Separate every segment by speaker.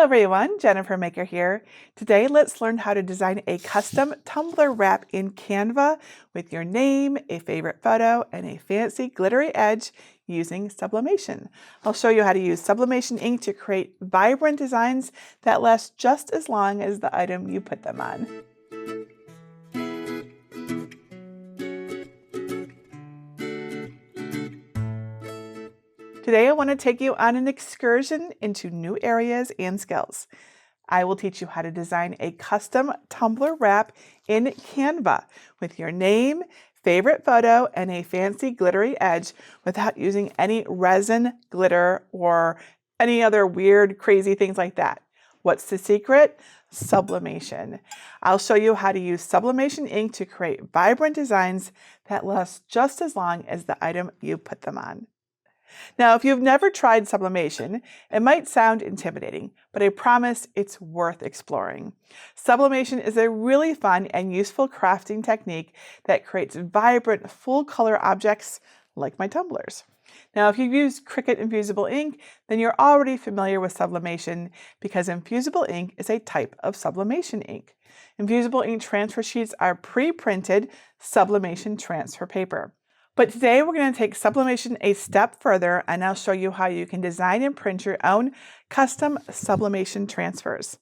Speaker 1: Hello everyone, Jennifer Maker here. Today let's learn how to design a custom tumbler wrap in Canva with your name, a favorite photo, and a fancy glittery edge using Sublimation. I'll show you how to use Sublimation ink to create vibrant designs that last just as long as the item you put them on. Today I want to take you on an excursion into new areas and skills. I will teach you how to design a custom tumbler wrap in Canva with your name, favorite photo, and a fancy glittery edge without using any resin, glitter, or any other weird, crazy things like that. What's the secret? Sublimation. I'll show you how to use Sublimation ink to create vibrant designs that last just as long as the item you put them on. Now, if you've never tried sublimation, it might sound intimidating, but I promise it's worth exploring. Sublimation is a really fun and useful crafting technique that creates vibrant, full-color objects like my tumblers. Now, if you've used Cricut infusible ink, then you're already familiar with sublimation because infusible ink is a type of sublimation ink. Infusible ink transfer sheets are pre-printed sublimation transfer paper. But today we're going to take sublimation a step further, and I'll show you how you can design and print your own custom sublimation transfers.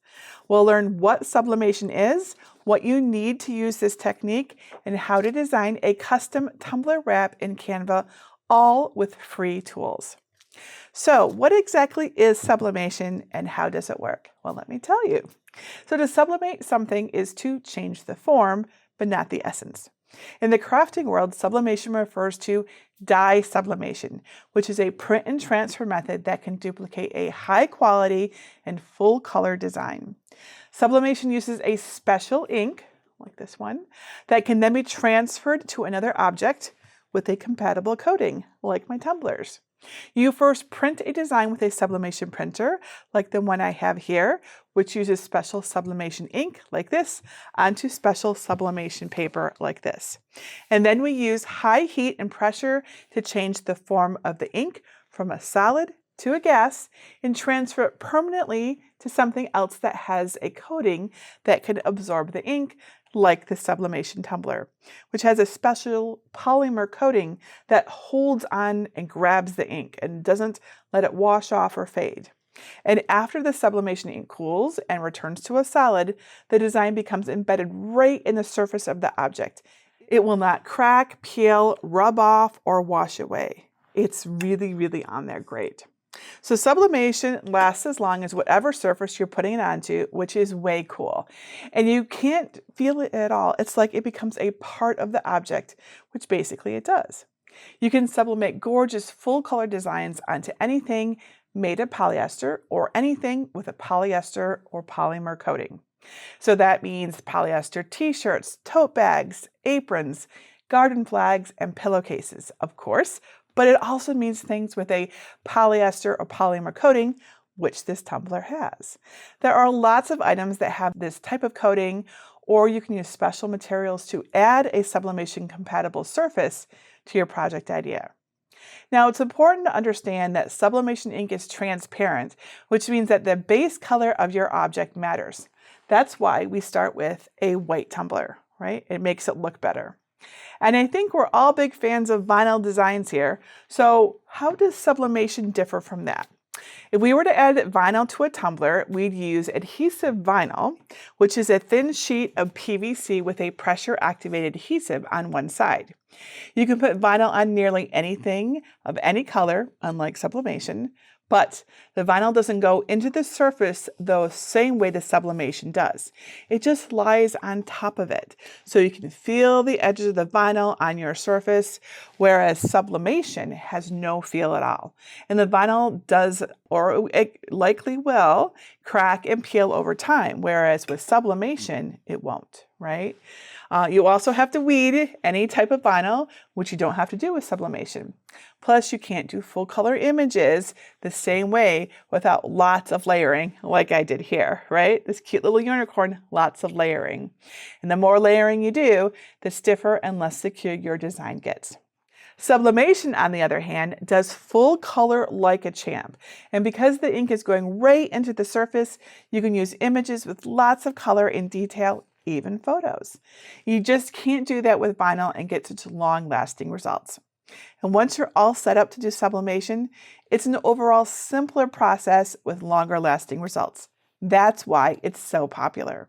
Speaker 1: We'll learn what sublimation is, what you need to use this technique, and how to design a custom tumbler wrap in Canva, all with free tools. So what exactly is sublimation and how does it work? Well, let me tell you. So to sublimate something is to change the form, but not the essence. In the crafting world, sublimation refers to dye sublimation, which is a print and transfer method that can duplicate a high quality and full color design. Sublimation uses a special ink, like this one, that can then be transferred to another object with a compatible coating, like my tumblers. You first print a design with a sublimation printer, like the one I have here, which uses special sublimation ink, like this, onto special sublimation paper, like this. And then we use high heat and pressure to change the form of the ink from a solid to a gas and transfer it permanently to something else that has a coating that can absorb the ink, like the sublimation tumbler, which has a special polymer coating that holds on and grabs the ink and doesn't let it wash off or fade. And after the sublimation ink cools and returns to a solid, the design becomes embedded right in the surface of the object. It will not crack, peel, rub off, or wash away. It's really, really on there great. So sublimation lasts as long as whatever surface you're putting it onto, which is way cool. And you can't feel it at all. It's like it becomes a part of the object, which basically it does. You can sublimate gorgeous full color designs onto anything made of polyester or anything with a polyester or polymer coating. So that means polyester t-shirts, tote bags, aprons, garden flags, and pillowcases, of course. But it also means things with a polyester or polymer coating, which this tumbler has. There are lots of items that have this type of coating, or you can use special materials to add a sublimation compatible surface to your project idea. Now, it's important to understand that sublimation ink is transparent, which means that the base color of your object matters. That's why we start with a white tumbler, right? It makes it look better. And I think we're all big fans of vinyl designs here. So how does sublimation differ from that? If we were to add vinyl to a tumbler, we'd use adhesive vinyl, which is a thin sheet of PVC with a pressure-activated adhesive on one side. You can put vinyl on nearly anything of any color, unlike sublimation, but the vinyl doesn't go into the surface the same way the sublimation does. It just lies on top of it. So you can feel the edges of the vinyl on your surface, whereas sublimation has no feel at all. And the vinyl does, or it likely will, crack and peel over time, whereas with sublimation, it won't, right? You also have to weed any type of vinyl, which you don't have to do with sublimation. Plus, you can't do full color images the same way without lots of layering, like I did here, right? This cute little unicorn, lots of layering. And the more layering you do, the stiffer and less secure your design gets. Sublimation, on the other hand, does full color like a champ. And because the ink is going right into the surface, you can use images with lots of color and detail, even photos. You just can't do that with vinyl and get such long-lasting results. And once you're all set up to do sublimation, it's an overall simpler process with longer lasting results. That's why it's so popular.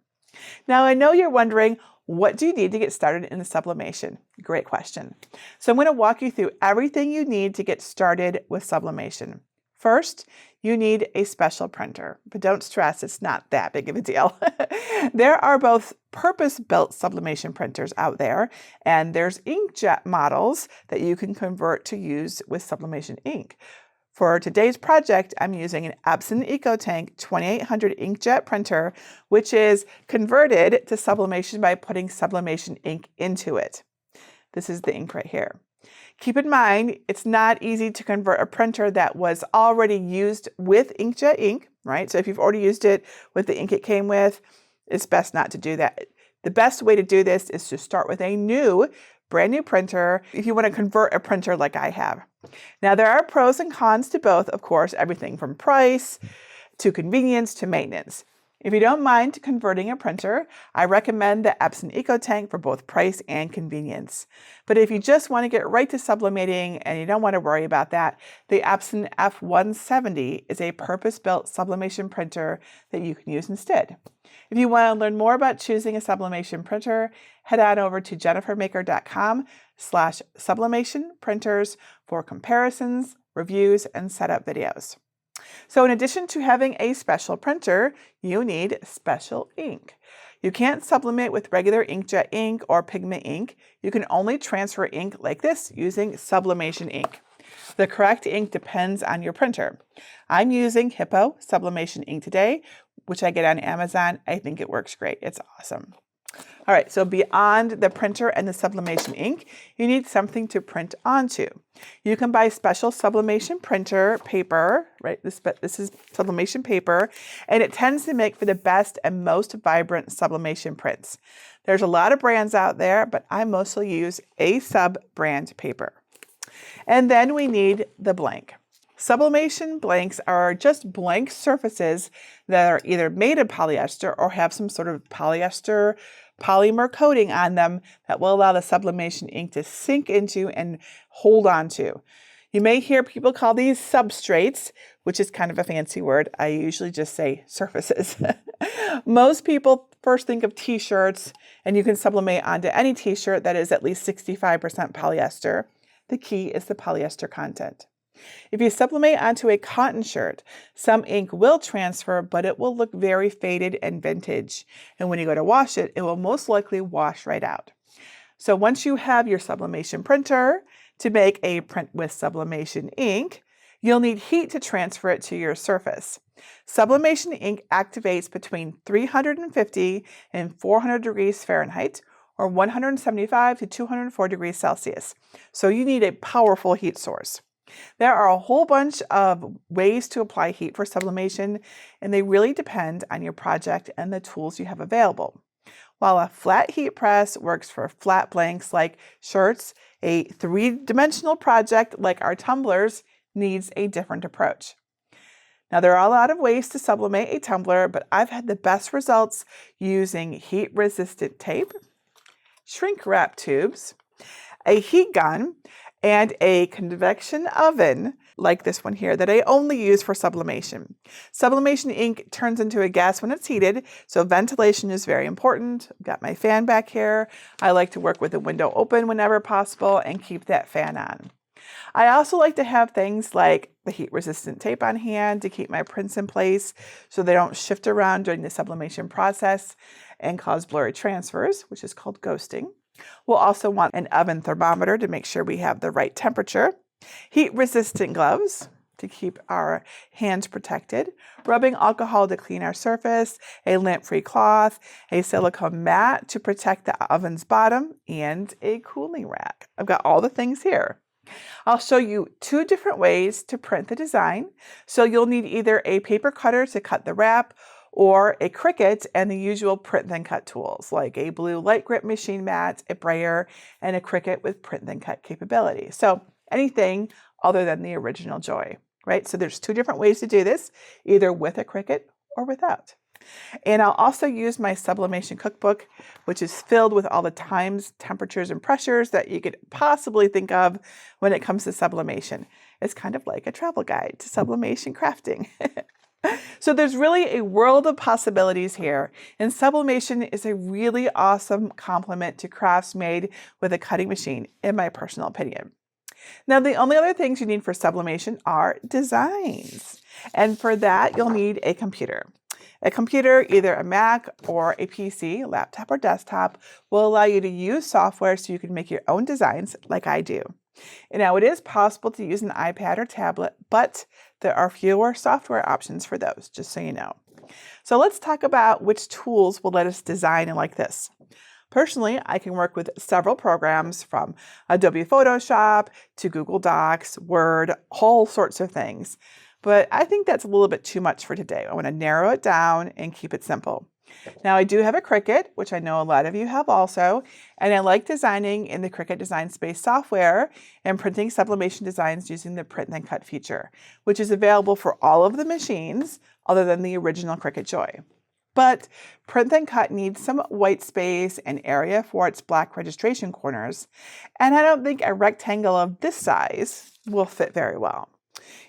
Speaker 1: Now, I know you're wondering, what do you need to get started in the sublimation? Great question. So I'm going to walk you through everything you need to get started with sublimation. First, you need a special printer, but don't stress, it's not that big of a deal. There are both purpose-built sublimation printers out there, and there's inkjet models that you can convert to use with sublimation ink. For today's project, I'm using an Epson EcoTank 2800 inkjet printer, which is converted to sublimation by putting sublimation ink into it. This is the ink right here. Keep in mind, it's not easy to convert a printer that was already used with inkjet ink, right? So if you've already used it with the ink it came with, it's best not to do that. The best way to do this is to start with a brand new printer if you want to convert a printer like I have. Now, there are pros and cons to both, of course, everything from price to convenience to maintenance. If you don't mind converting a printer, I recommend the Epson EcoTank for both price and convenience. But if you just want to get right to sublimating and you don't want to worry about that, the Epson F170 is a purpose-built sublimation printer that you can use instead. If you want to learn more about choosing a sublimation printer, head on over to jennifermaker.com/sublimation printers for comparisons, reviews, and setup videos. So in addition to having a special printer, you need special ink. You can't sublimate with regular inkjet ink or pigment ink. You can only transfer ink like this using sublimation ink. The correct ink depends on your printer. I'm using Hippo sublimation ink today, which I get on Amazon. I think it works great. It's awesome. All right, so beyond the printer and the sublimation ink, you need something to print onto. You can buy special sublimation printer paper, right? This is sublimation paper, and it tends to make for the best and most vibrant sublimation prints. There's a lot of brands out there, but I mostly use a Sub brand paper. And then we need the blank. Sublimation blanks are just blank surfaces that are either made of polyester or have some sort of polyester polymer coating on them that will allow the sublimation ink to sink into and hold on to. You may hear people call these substrates, which is kind of a fancy word. I usually just say surfaces. Most people first think of t-shirts, and you can sublimate onto any t-shirt that is at least 65% polyester. The key is the polyester content. If you sublimate onto a cotton shirt, some ink will transfer, but it will look very faded and vintage. And when you go to wash it, it will most likely wash right out. So once you have your sublimation printer to make a print with sublimation ink, you'll need heat to transfer it to your surface. Sublimation ink activates between 350 and 400 degrees Fahrenheit, or 175 to 204 degrees Celsius. So you need a powerful heat source. There are a whole bunch of ways to apply heat for sublimation, and they really depend on your project and the tools you have available. While a flat heat press works for flat blanks like shirts, a three-dimensional project like our tumblers needs a different approach. Now, there are a lot of ways to sublimate a tumbler, but I've had the best results using heat-resistant tape, shrink wrap tubes, a heat gun, and a convection oven like this one here that I only use for sublimation. Sublimation ink turns into a gas when it's heated, so ventilation is very important. I've got my fan back here. I like to work with the window open whenever possible and keep that fan on. I also like to have things like the heat-resistant tape on hand to keep my prints in place so they don't shift around during the sublimation process and cause blurry transfers, which is called ghosting. We'll also want an oven thermometer to make sure we have the right temperature, heat-resistant gloves to keep our hands protected, rubbing alcohol to clean our surface, a lint-free cloth, a silicone mat to protect the oven's bottom, and a cooling rack. I've got all the things here. I'll show you two different ways to print the design. So you'll need either a paper cutter to cut the wrap, or a Cricut and the usual print then cut tools like a blue light grip machine mat, a brayer, and a Cricut with print then cut capability. So anything other than the original joy, right? So there's two different ways to do this, either with a Cricut or without. And I'll also use my Sublimation cookbook, which is filled with all the times, temperatures, and pressures that you could possibly think of when it comes to sublimation. It's kind of like a travel guide to sublimation crafting. So there's really a world of possibilities here, and sublimation is a really awesome complement to crafts made with a cutting machine, in my personal opinion. Now, the only other things you need for sublimation are designs. And for that, you'll need a computer. A computer, either a Mac or a PC, laptop or desktop, will allow you to use software so you can make your own designs like I do. And now it is possible to use an iPad or tablet, but there are fewer software options for those, just so you know. So let's talk about which tools will let us design like this. Personally, I can work with several programs from Adobe Photoshop to Google Docs, Word, all sorts of things. But I think that's a little bit too much for today. I want to narrow it down and keep it simple. Now, I do have a Cricut, which I know a lot of you have also, and I like designing in the Cricut Design Space software and printing sublimation designs using the Print Then Cut feature, which is available for all of the machines other than the original Cricut Joy. But Print Then Cut needs some white space and area for its black registration corners, and I don't think a rectangle of this size will fit very well.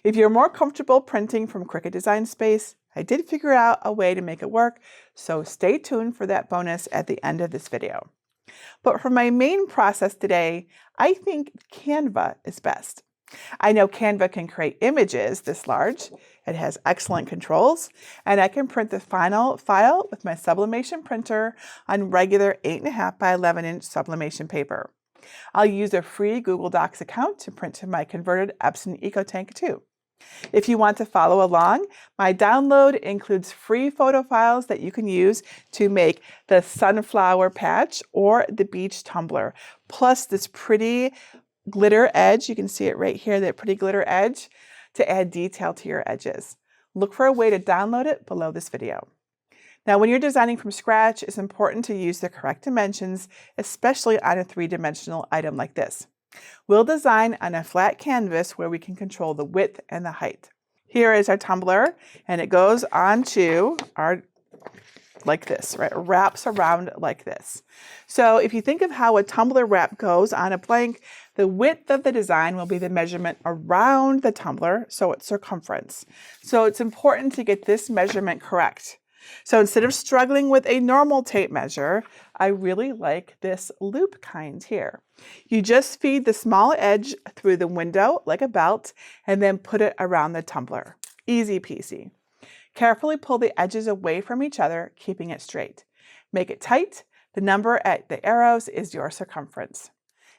Speaker 1: If you're more comfortable printing from Cricut Design Space, I did figure out a way to make it work, so stay tuned for that bonus at the end of this video. But for my main process today, I think Canva is best. I know Canva can create images this large. It has excellent controls, and I can print the final file with my sublimation printer on regular 8.5 by 11-inch sublimation paper. I'll use a free Google Docs account to print to my converted Epson EcoTank 2. If you want to follow along, my download includes free photo files that you can use to make the sunflower patch or the beach tumbler, plus this pretty glitter edge. You can see it right here, that pretty glitter edge, to add detail to your edges. Look for a way to download it below this video. Now, when you're designing from scratch, it's important to use the correct dimensions, especially on a three-dimensional item like this. We'll design on a flat canvas where we can control the width and the height. Here is our tumbler, and it goes onto our, like this, right? It wraps around like this. So if you think of how a tumbler wrap goes on a blank, the width of the design will be the measurement around the tumbler, so its circumference. So it's important to get this measurement correct. So instead of struggling with a normal tape measure, I really like this loop kind here. You just feed the small edge through the window like a belt and then put it around the tumbler. Easy peasy. Carefully pull the edges away from each other, keeping it straight. Make it tight. The number at the arrows is your circumference.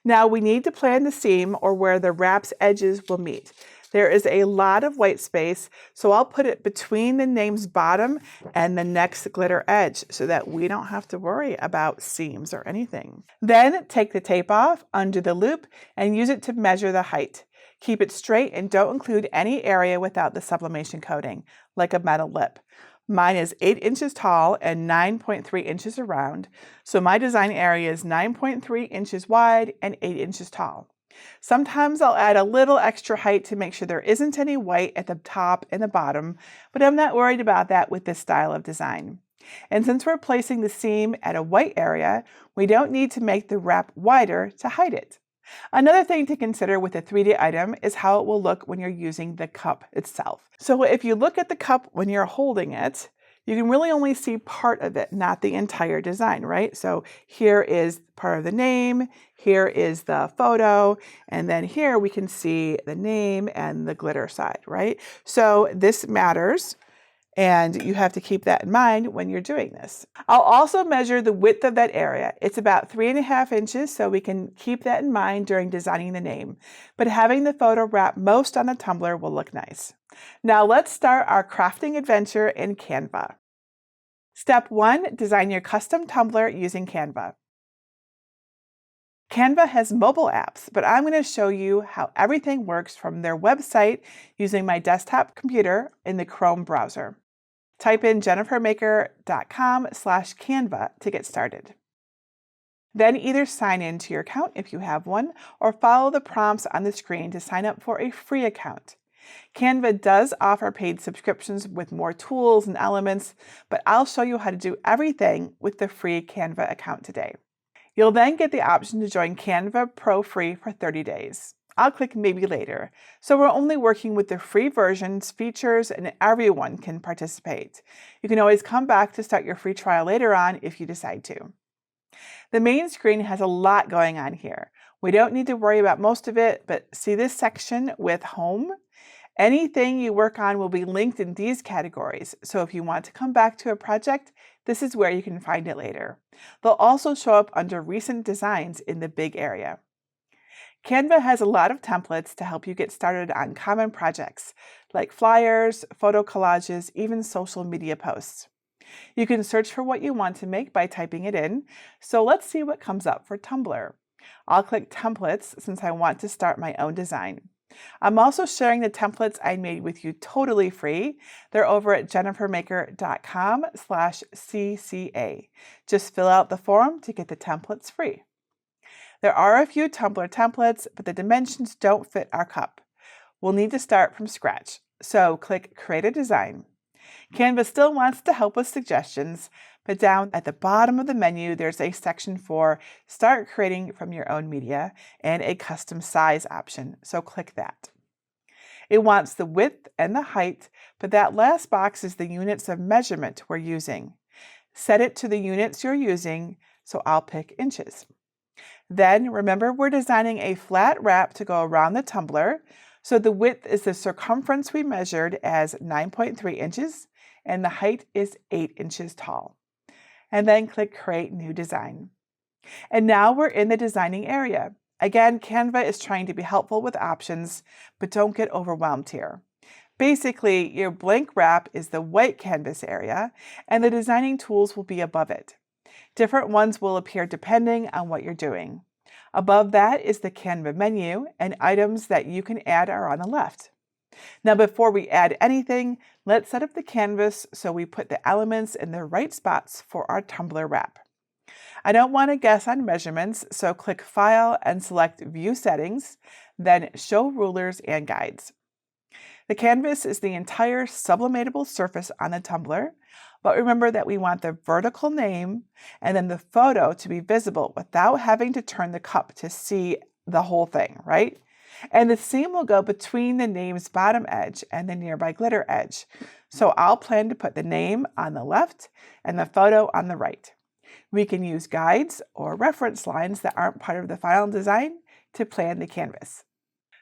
Speaker 1: Now we need to plan the seam or where the wrap's edges will meet. There is a lot of white space, so I'll put it between the name's bottom and the next glitter edge so that we don't have to worry about seams or anything. Then take the tape off, undo the loop, and use it to measure the height. Keep it straight and don't include any area without the sublimation coating, like a metal lip. Mine is 8 inches tall and 9.3 inches around, so my design area is 9.3 inches wide and 8 inches tall. Sometimes I'll add a little extra height to make sure there isn't any white at the top and the bottom, but I'm not worried about that with this style of design. And since we're placing the seam at a white area, we don't need to make the wrap wider to hide it. Another thing to consider with a 3D item is how it will look when you're using the cup itself. So if you look at the cup when you're holding it, you can really only see part of it, not the entire design, right? So here is part of the name, here is the photo, and then here we can see the name and the glitter side, right? So this matters, and you have to keep that in mind when you're doing this. I'll also measure the width of that area. It's about 3.5 inches, so we can keep that in mind during designing the name. But having the photo wrap most on the tumbler will look nice. Now let's start our crafting adventure in Canva. Step 1, design your custom tumbler using Canva. Canva has mobile apps, but I'm going to show you how everything works from their website using my desktop computer in the Chrome browser. Type in jennifermaker.com/Canva to get started. Then either sign in to your account if you have one, or follow the prompts on the screen to sign up for a free account. Canva does offer paid subscriptions with more tools and elements, but I'll show you how to do everything with the free Canva account today. You'll then get the option to join Canva Pro free for 30 days. I'll click maybe later, so we're only working with the free version's features and everyone can participate. You can always come back to start your free trial later on if you decide to. The main screen has a lot going on here. We don't need to worry about most of it, but see this section with Home? Anything you work on will be linked in these categories, so if you want to come back to a project, this is where you can find it later. They'll also show up under Recent Designs in the big area. Canva has a lot of templates to help you get started on common projects, like flyers, photo collages, even social media posts. You can search for what you want to make by typing it in, so let's see what comes up for Tumbler. I'll click Templates since I want to start my own design. I'm also sharing the templates I made with you totally free. They're over at jennifermaker.com/CCA. Just fill out the form to get the templates free. There are a few tumbler templates, but the dimensions don't fit our cup. We'll need to start from scratch, so click Create a Design. Canva still wants to help with suggestions, but down at the bottom of the menu, there's a section for Start Creating from Your Own Media and a Custom Size option, so click that. It wants the width and the height, but that last box is the units of measurement we're using. Set it to the units you're using, so I'll pick inches. Then remember we're designing a flat wrap to go around the tumbler, so the width is the circumference we measured as 9.3 inches, and the height is 8 inches tall. And then click Create New Design. And now we're in the designing area. Again, Canva is trying to be helpful with options, but don't get overwhelmed here. Basically, your blank wrap is the white canvas area, and the designing tools will be above it. Different ones will appear depending on what you're doing. Above that is the Canva menu, and items that you can add are on the left. Now, before we add anything, let's set up the canvas so we put the elements in the right spots for our tumbler wrap. I don't want to guess on measurements, so click File and select View Settings, then Show Rulers and Guides. The canvas is the entire sublimatable surface on the tumbler, but remember that we want the vertical name and then the photo to be visible without having to turn the cup to see the whole thing, right? And the same will go between the name's bottom edge and the nearby glitter edge. So I'll plan to put the name on the left and the photo on the right. We can use guides or reference lines that aren't part of the final design to plan the canvas.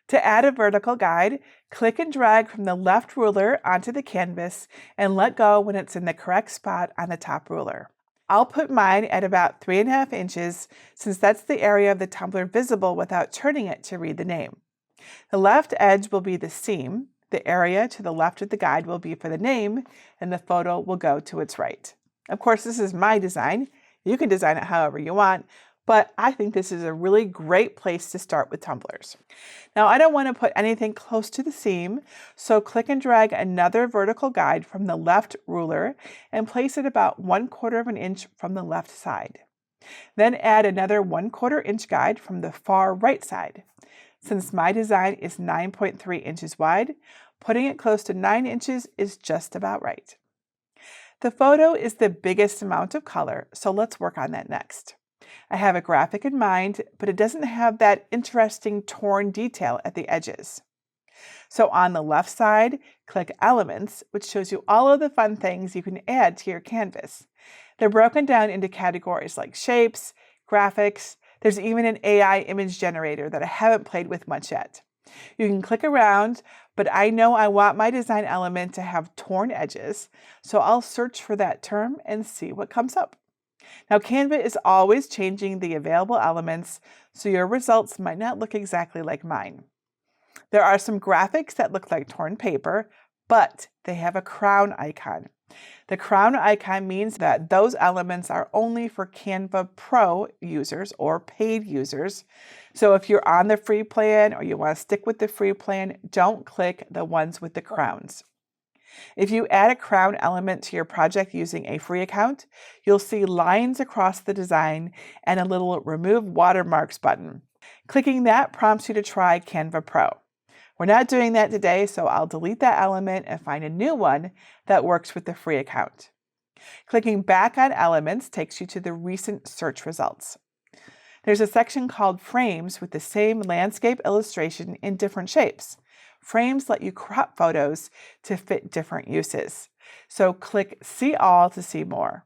Speaker 1: To add a vertical guide, click and drag from the left ruler onto the canvas and let go when it's in the correct spot on the top ruler. I'll put mine at about 3.5 inches since that's the area of the tumbler visible without turning it to read the name. The left edge will be the seam, the area to the left of the guide will be for the name, and the photo will go to its right. Of course, this is my design. You can design it however you want, but I think this is a really great place to start with tumblers. Now, I don't want to put anything close to the seam, so click and drag another vertical guide from the left ruler and place it about 1/4 inch from the left side. Then add another 1/4 inch guide from the far right side. Since my design is 9.3 inches wide, putting it close to 9 inches is just about right. The photo is the biggest amount of color, so let's work on that next. I have a graphic in mind, but it doesn't have that interesting torn detail at the edges. So on the left side, click Elements, which shows you all of the fun things you can add to your canvas. They're broken down into categories like shapes, graphics. There's even an AI image generator that I haven't played with much yet. You can click around, but I know I want my design element to have torn edges, so I'll search for that term and see what comes up. Now, Canva is always changing the available elements, so your results might not look exactly like mine. There are some graphics that look like torn paper, but they have a crown icon. The crown icon means that those elements are only for Canva Pro users or paid users. So if you're on the free plan or you want to stick with the free plan, don't click the ones with the crowns. If you add a crown element to your project using a free account, you'll see lines across the design and a little Remove Watermarks button. Clicking that prompts you to try Canva Pro. We're not doing that today, so I'll delete that element and find a new one that works with the free account. Clicking back on elements takes you to the recent search results. There's a section called Frames with the same landscape illustration in different shapes. Frames let you crop photos to fit different uses. So click See All to see more.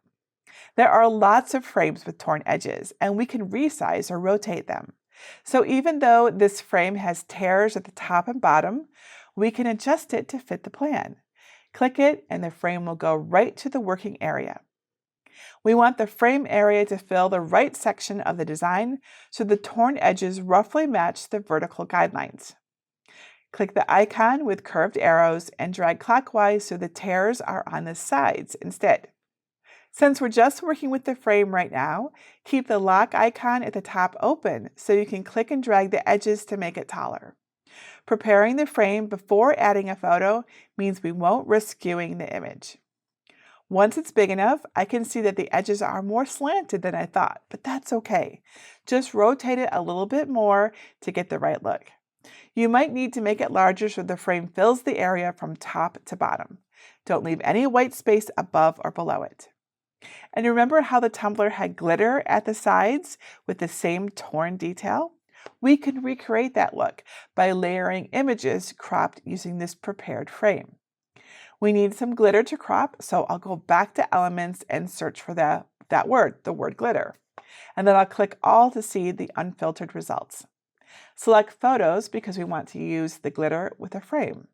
Speaker 1: There are lots of frames with torn edges, and we can resize or rotate them. So even though this frame has tears at the top and bottom, we can adjust it to fit the plan. Click it and the frame will go right to the working area. We want the frame area to fill the right section of the design so the torn edges roughly match the vertical guidelines. Click the icon with curved arrows and drag clockwise so the tears are on the sides instead. Since we're just working with the frame right now, keep the lock icon at the top open so you can click and drag the edges to make it taller. Preparing the frame before adding a photo means we won't risk skewing the image. Once it's big enough, I can see that the edges are more slanted than I thought, but that's okay. Just rotate it a little bit more to get the right look. You might need to make it larger so the frame fills the area from top to bottom. Don't leave any white space above or below it. And remember how the tumbler had glitter at the sides with the same torn detail? We can recreate that look by layering images cropped using this prepared frame. We need some glitter to crop, so I'll go back to Elements and search for the word glitter. And then I'll click All to see the unfiltered results. Select Photos because we want to use the glitter with a frame.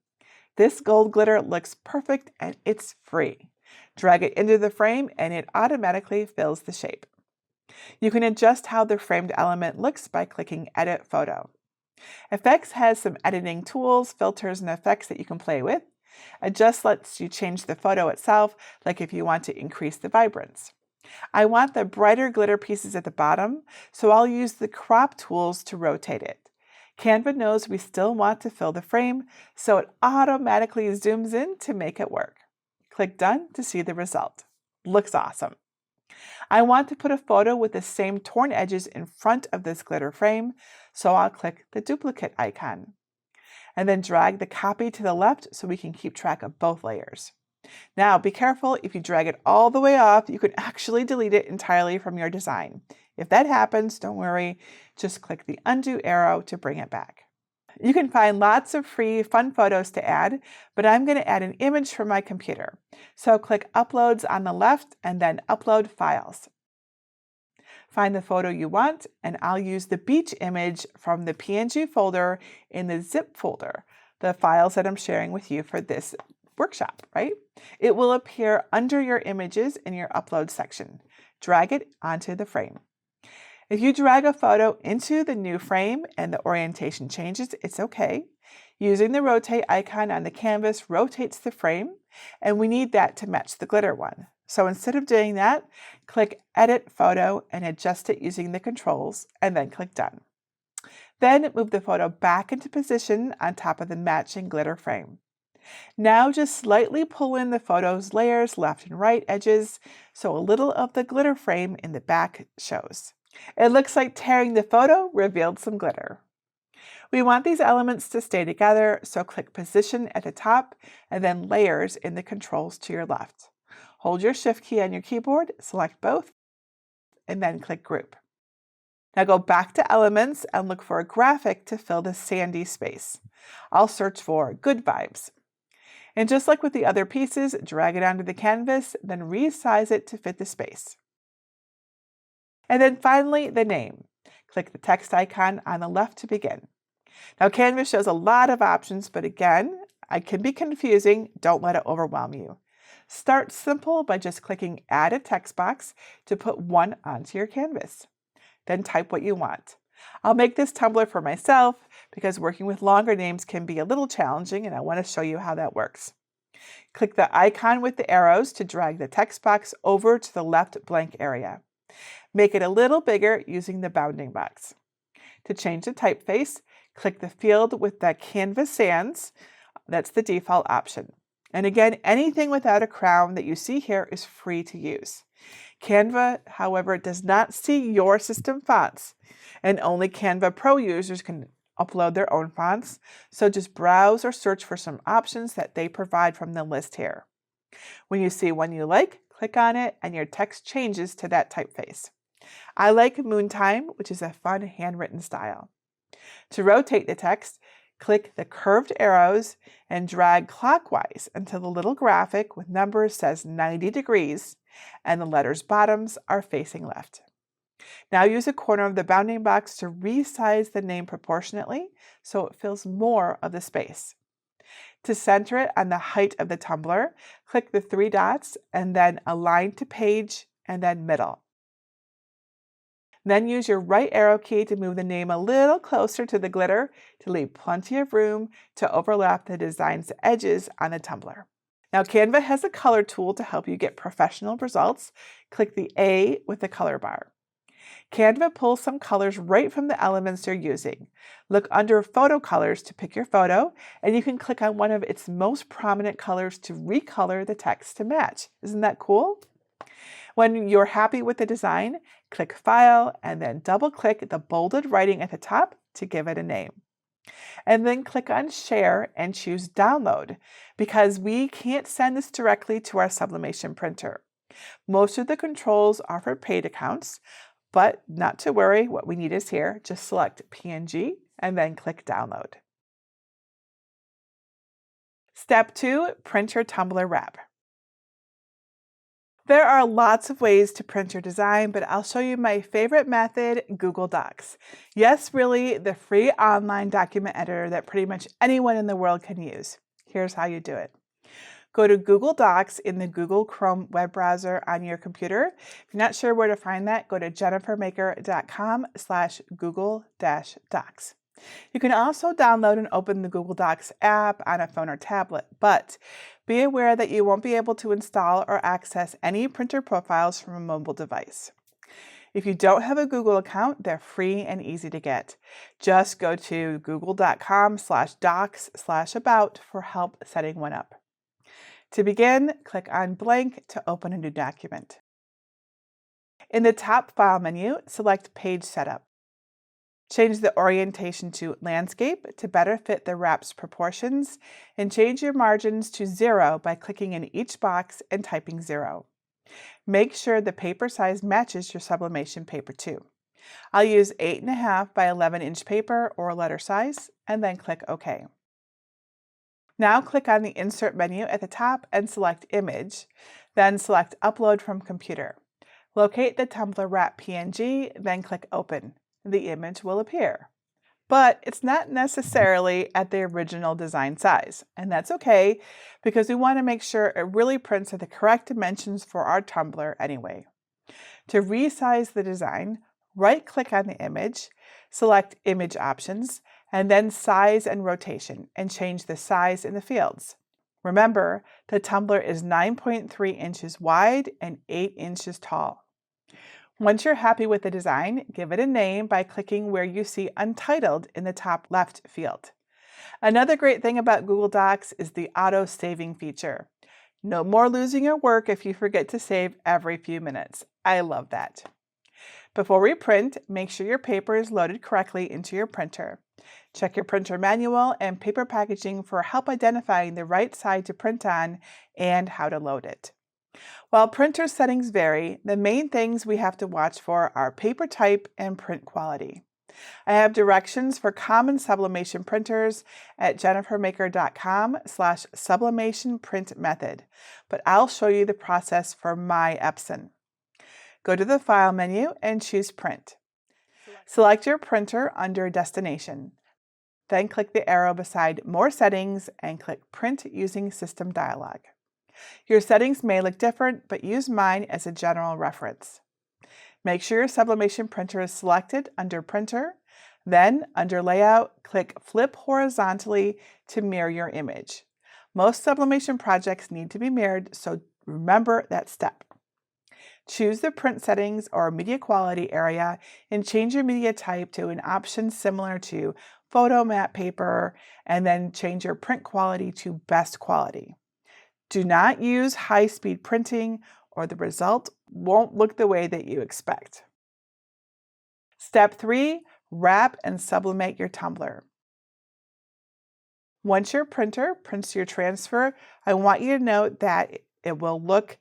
Speaker 1: This gold glitter looks perfect and it's free. Drag it into the frame and it automatically fills the shape. You can adjust how the framed element looks by clicking Edit Photo. Effects has some editing tools, filters, and effects that you can play with. Adjust lets you change the photo itself, like if you want to increase the vibrance. I want the brighter glitter pieces at the bottom, so I'll use the crop tools to rotate it. Canva knows we still want to fill the frame, so it automatically zooms in to make it work. Click Done to see the result. Looks awesome. I want to put a photo with the same torn edges in front of this glitter frame, so I'll click the duplicate icon. And then drag the copy to the left so we can keep track of both layers. Now be careful, if you drag it all the way off, you can actually delete it entirely from your design. If that happens, don't worry, just click the undo arrow to bring it back. You can find lots of free, fun photos to add, but I'm going to add an image from my computer. So click Uploads on the left and then Upload Files. Find the photo you want, and I'll use the beach image from the PNG folder in the zip folder, the files that I'm sharing with you for this workshop, right? It will appear under your images in your Upload section. Drag it onto the frame. If you drag a photo into the new frame and the orientation changes, it's okay. Using the rotate icon on the canvas rotates the frame, and we need that to match the glitter one. So instead of doing that, click Edit Photo and adjust it using the controls, and then click Done. Then move the photo back into position on top of the matching glitter frame. Now just slightly pull in the photo's layers left and right edges so a little of the glitter frame in the back shows. It looks like tearing the photo revealed some glitter. We want these elements to stay together, so click Position at the top and then Layers in the controls to your left. Hold your Shift key on your keyboard, select both, and then click Group. Now go back to Elements and look for a graphic to fill the sandy space. I'll search for Good Vibes. And just like with the other pieces, drag it onto the canvas, then resize it to fit the space. And then finally, the name. Click the text icon on the left to begin. Now Canvas shows a lot of options, but again, it can be confusing. Don't let it overwhelm you. Start simple by just clicking Add a text box to put one onto your canvas. Then type what you want. I'll make this tumbler for myself because working with longer names can be a little challenging, and I want to show you how that works. Click the icon with the arrows to drag the text box over to the left blank area. Make it a little bigger using the bounding box. To change the typeface, click the field with the Canvas Sans. That's the default option. And again, anything without a crown that you see here is free to use. Canva, however, does not see your system fonts, and only Canva Pro users can upload their own fonts, so just browse or search for some options that they provide from the list here. When you see one you like, click on it and your text changes to that typeface. I like Moontime, which is a fun handwritten style. To rotate the text, click the curved arrows and drag clockwise until the little graphic with numbers says 90 degrees and the letters' bottoms are facing left. Now use a corner of the bounding box to resize the name proportionately so it fills more of the space. To center it on the height of the tumbler, click the 3 dots and then align to page and then middle. Then use your right arrow key to move the name a little closer to the glitter to leave plenty of room to overlap the design's edges on the tumbler. Now Canva has a color tool to help you get professional results. Click the A with the color bar. Canva pulls some colors right from the elements you're using. Look under photo colors to pick your photo, and you can click on one of its most prominent colors to recolor the text to match. Isn't that cool? When you're happy with the design, click File and then double-click the bolded writing at the top to give it a name. And then click on Share and choose Download because we can't send this directly to our Sublimation printer. Most of the controls are for paid accounts, but not to worry, what we need is here. Just select PNG and then click Download. Step 2, print your tumbler wrap. There are lots of ways to print your design, but I'll show you my favorite method, Google Docs. Yes, really, the free online document editor that pretty much anyone in the world can use. Here's how you do it. Go to Google Docs in the Google Chrome web browser on your computer. If you're not sure where to find that, go to jennifermaker.com/Google-Docs. You can also download and open the Google Docs app on a phone or tablet, but be aware that you won't be able to install or access any printer profiles from a mobile device. If you don't have a Google account, they're free and easy to get. Just go to google.com/docs/about for help setting one up. To begin, click on Blank to open a new document. In the top File menu, select Page Setup. Change the orientation to Landscape to better fit the wrap's proportions, and change your margins to 0 by clicking in each box and typing 0. Make sure the paper size matches your sublimation paper too. I'll use 8.5 by 11 inch paper or letter size, and then click OK. Now click on the Insert menu at the top and select Image, then select Upload from Computer. Locate the tumbler wrap PNG, then click Open. The image will appear. But it's not necessarily at the original design size, and that's okay because we want to make sure it really prints at the correct dimensions for our tumbler anyway. To resize the design, right-click on the image, select Image Options, and then Size and Rotation, and change the size in the fields. Remember, the tumbler is 9.3 inches wide and 8 inches tall. Once you're happy with the design, give it a name by clicking where you see Untitled in the top left field. Another great thing about Google Docs is the auto-saving feature. No more losing your work if you forget to save every few minutes. I love that. Before we print, make sure your paper is loaded correctly into your printer. Check your printer manual and paper packaging for help identifying the right side to print on and how to load it. While printer settings vary, the main things we have to watch for are paper type and print quality. I have directions for common sublimation printers at jennifermaker.com/sublimation print method, but I'll show you the process for my Epson. Go to the File menu and choose Print. Select your printer under Destination. Then click the arrow beside More Settings and click Print Using System dialog. Your settings may look different, but use mine as a general reference. Make sure your sublimation printer is selected under Printer. Then, under Layout, click Flip Horizontally to mirror your image. Most sublimation projects need to be mirrored, so remember that step. Choose the Print Settings or Media Quality area and change your media type to an option similar to Photo Matte Paper, and then change your print quality to Best Quality. Do not use high-speed printing or the result won't look the way that you expect. Step 3, wrap and sublimate your tumbler. Once your printer prints your transfer, I want you to note that it will look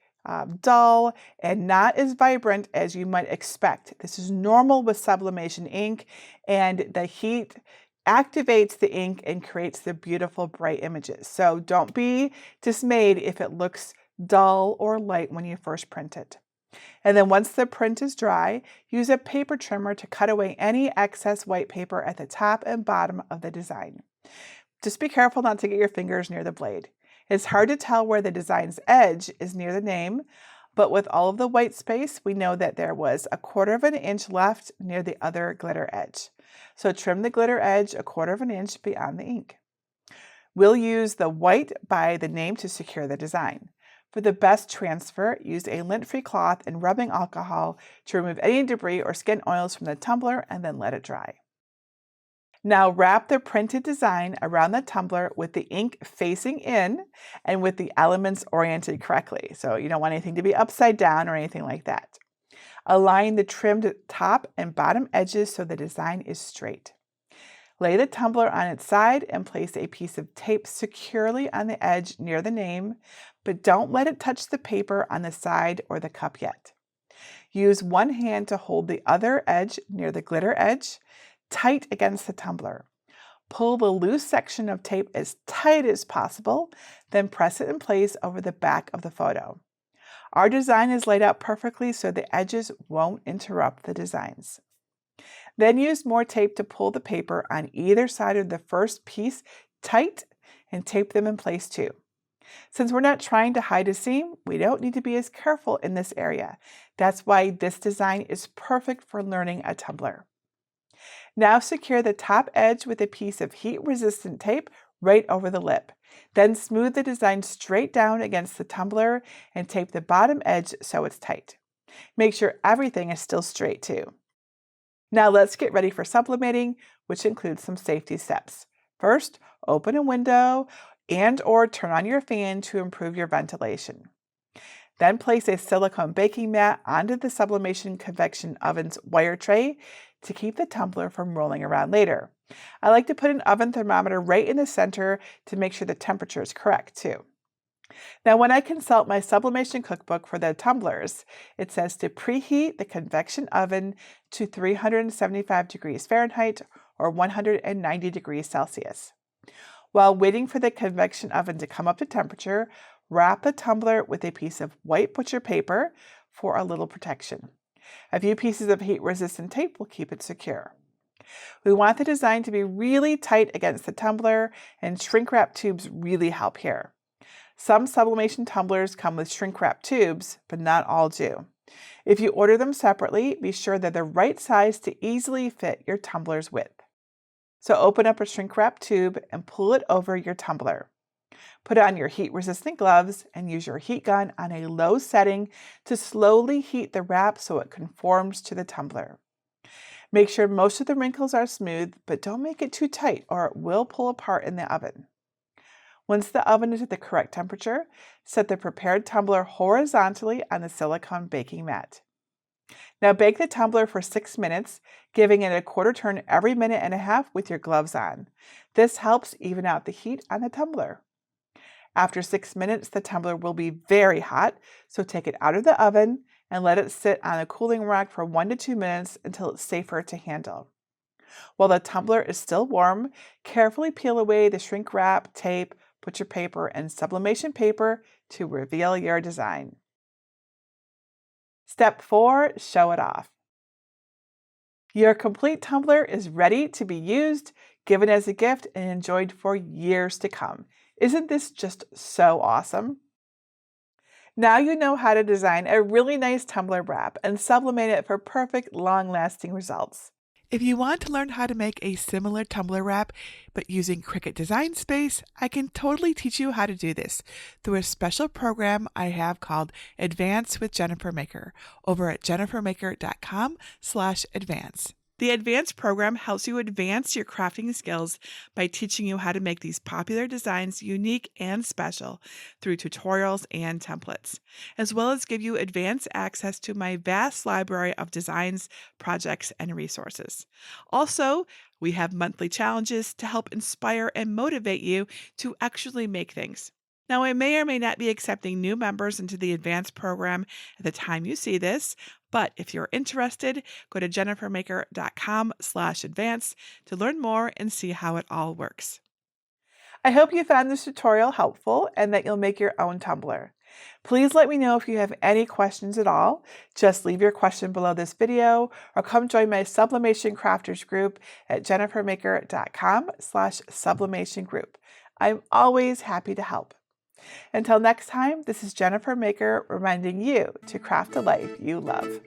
Speaker 1: dull and not as vibrant as you might expect. This is normal with sublimation ink, and the heat activates the ink and creates the beautiful bright images. So don't be dismayed if it looks dull or light when you first print it. And then once the print is dry, use a paper trimmer to cut away any excess white paper at the top and bottom of the design. Just be careful not to get your fingers near the blade. It's hard to tell where the design's edge is near the name, but with all of the white space, we know that there was 1/4 inch left near the other glitter edge. So trim the glitter edge 1/4 inch beyond the ink. We'll use the white by the name to secure the design. For the best transfer, use a lint-free cloth and rubbing alcohol to remove any debris or skin oils from the tumbler and then let it dry. Now wrap the printed design around the tumbler with the ink facing in and with the elements oriented correctly. So you don't want anything to be upside down or anything like that. Align the trimmed top and bottom edges so the design is straight. Lay the tumbler on its side and place a piece of tape securely on the edge near the name, but don't let it touch the paper on the side or the cup yet. Use one hand to hold the other edge near the glitter edge, tight against the tumbler. Pull the loose section of tape as tight as possible, then press it in place over the back of the photo. Our design is laid out perfectly so the edges won't interrupt the designs. Then use more tape to pull the paper on either side of the first piece tight and tape them in place too. Since we're not trying to hide a seam, we don't need to be as careful in this area. That's why this design is perfect for learning a tumbler. Now secure the top edge with a piece of heat-resistant tape right over the lip. Then smooth the design straight down against the tumbler and tape the bottom edge so it's tight. Make sure everything is still straight too. Now let's get ready for sublimating, which includes some safety steps. First, open a window and/or turn on your fan to improve your ventilation. Then place a silicone baking mat onto the sublimation convection oven's wire tray to keep the tumbler from rolling around later. I like to put an oven thermometer right in the center to make sure the temperature is correct too. Now when I consult my sublimation cookbook for the tumblers, it says to preheat the convection oven to 375 degrees Fahrenheit or 190 degrees Celsius. While waiting for the convection oven to come up to temperature, wrap the tumbler with a piece of white butcher paper for a little protection. A few pieces of heat-resistant tape will keep it secure. We want the design to be really tight against the tumbler, and shrink wrap tubes really help here. Some sublimation tumblers come with shrink wrap tubes, but not all do. If you order them separately, be sure they're the right size to easily fit your tumbler's width. So open up a shrink wrap tube and pull it over your tumbler. Put on your heat-resistant gloves and use your heat gun on a low setting to slowly heat the wrap so it conforms to the tumbler. Make sure most of the wrinkles are smooth, but don't make it too tight or it will pull apart in the oven. Once the oven is at the correct temperature, set the prepared tumbler horizontally on the silicone baking mat. Now bake the tumbler for 6 minutes, giving it a 1/4 turn every minute and a half with your gloves on. This helps even out the heat on the tumbler. After 6 minutes, the tumbler will be very hot, so take it out of the oven and let it sit on a cooling rack for 1 to 2 minutes until it's safer to handle. While the tumbler is still warm, carefully peel away the shrink wrap, tape, butcher paper, and sublimation paper to reveal your design. Step 4, show it off. Your complete tumbler is ready to be used, given as a gift, and enjoyed for years to come. Isn't this just so awesome? Now you know how to design a really nice tumbler wrap and sublimate it for perfect, long-lasting results. If you want to learn how to make a similar tumbler wrap, but using Cricut Design Space, I can totally teach you how to do this through a special program I have called Advance with Jennifer Maker over at jennifermaker.com/advance. The advanced program helps you advance your crafting skills by teaching you how to make these popular designs unique and special through tutorials and templates, as well as give you advanced access to my vast library of designs, projects, and resources. Also, we have monthly challenges to help inspire and motivate you to actually make things. Now, I may or may not be accepting new members into the advanced program at the time you see this, but if you're interested, go to jennifermaker.com/advance to learn more and see how it all works. I hope you found this tutorial helpful and that you'll make your own tumbler. Please let me know if you have any questions at all. Just leave your question below this video or come join my Sublimation Crafters group at jennifermaker.com/sublimation group. I'm always happy to help. Until next time, this is Jennifer Maker reminding you to craft a life you love.